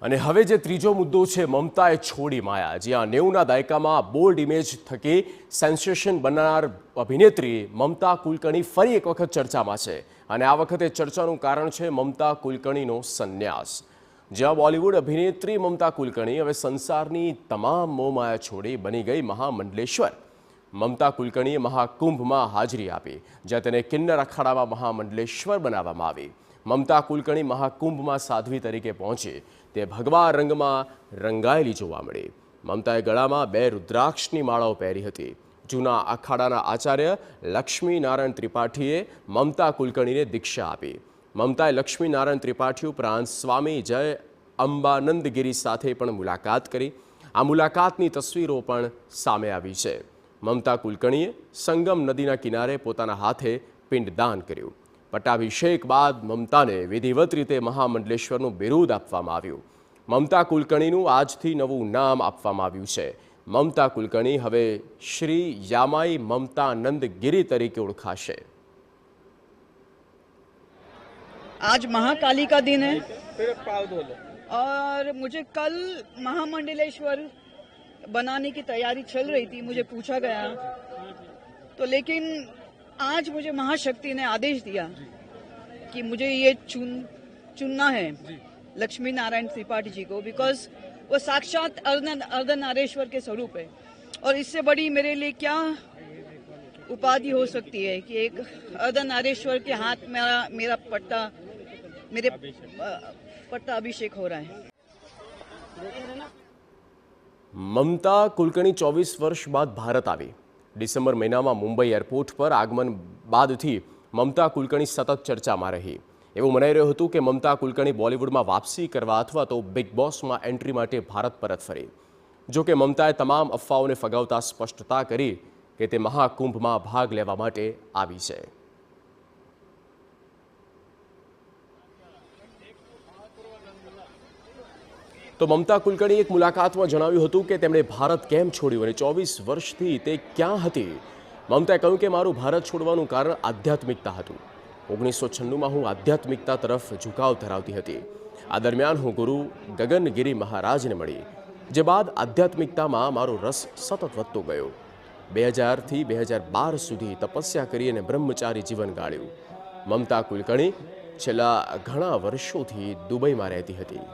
અને હવે જે ત્રીજો મુદ્દો છે મમતાએ છોડી માયા। જ્યાં 90ના દાયકામાં બોલ્ડ ઇમેજ થકી સેન્સેશન બનનાર અભિનેત્રી મમતા કુલકર્ણી ફરી એક વખત ચર્ચામાં છે અને આ વખતે ચર્ચાનું કારણ છે મમતા કુલકર્ણીનો સંન્યાસ। જ્યાં બોલિવૂડ અભિનેત્રી મમતા કુલકર્ણી હવે સંસારની તમામ મોહમાયા છોડી બની ગઈ મહામંડલેશ્વર। મમતા કુલકર્ણીએ મહાકુંભમાં હાજરી આપી, જ્યાં તેને કિન્નર અખાડામાં મહામંડલેશ્વર બનાવવામાં આવી। મમતા કુલકર્ણી મહાકુંભમાં સાધ્વી તરીકે પહોંચી તે ભગવા રંગમાં રંગાયેલી જોવા મળી। મમતાએ ગળામાં 2 રુદ્રાક્ષની માળાઓ પહેરી હતી। જૂના અખાડાના આચાર્ય લક્ષ્મીનારાયણ ત્રિપાઠીએ મમતા કુલકર્ણીને દીક્ષા આપી। મમતાએ લક્ષ્મીનારાયણ ત્રિપાઠી ઉપરાંત સ્વામી જય અંબાનંદગીરી સાથે પણ મુલાકાત કરી। આ મુલાકાતની તસવીરો પણ સામે આવી છે। મમતા કુલકર્ણીએ સંગમ નદીના કિનારે પોતાના હાથે પિંડદાન કર્યું। પટ્ટાભિષેક બાદ મમતાને વિધિવત રીતે મહામંડલેશ્વરનું બિરુદ આપવામાં આવ્યું। મમતા કુલકર્ણીનું આજથી નવું નામ આપવામાં આવ્યું છે। મમતા કુલકર્ણી હવે શ્રી યામાઈ મમતાનંદગીરી તરીકે ઓળખાશે। आज महाकाली का दिन है और मुझे कल महामंडलेश्वर बनाने की तैयारी चल रही थी। मुझे पूछा गया तो, लेकिन आज मुझे महाशक्ति ने आदेश दिया कि मुझे ये चुनना है लक्ष्मी नारायण त्रिपाठी जी को, बिकॉज वो साक्षात अर्धनारेश्वर के स्वरूप है। और इससे बड़ी मेरे लिए क्या उपाधि हो सकती है कि एक अर्धनारेश्वर के हाथ मेरा पट्टा अभिषेक हो रहा है। મમતા કુલકર્ણી 24 વર્ષ બાદ ભારત આવી। ડિસેમ્બર મહિનામાં મુંબઈ એરપોર્ટ પર આગમન બાદથી મમતા કુલકર્ણી સતત ચર્ચામાં રહી। એવું મનાઈ રહ્યું હતું કે મમતા કુલકર્ણી બોલિવૂડમાં વાપસી કરવા અથવા તો બિગ બોસમાં એન્ટ્રી માટે ભારત પરત ફરી। જો કે મમતાએ તમામ અફવાઓને ફગાવતા સ્પષ્ટતા કરી કે તે મહાકુંભમાં ભાગ લેવા માટે આવી છે। તો મમતા કુલકર્ણીએ એક મુલાકાતમાં જણાવ્યું હતું કે તેમણે ભારત કેમ છોડ્યું અને 24 વર્ષથી તે ક્યાં હતી। મમતાએ કહ્યું કે મારું ભારત છોડવાનું કારણ આધ્યાત્મિકતા હતું। 1996માં હું આધ્યાત્મિકતા તરફ ઝુકાવ ધરાવતી હતી। આ દરમિયાન હું ગુરુ ગગનગિરી મહારાજને મળી, જે બાદ આધ્યાત્મિકતામાં મારો રસ સતત વધતો ગયો। 2000થી 2012 સુધી તપસ્યા કરી અને બ્રહ્મચારી જીવન ગાળ્યું। મમતા કુલકર્ણી છેલ્લા ઘણા વર્ષોથી દુબઈમાં રહેતી હતી।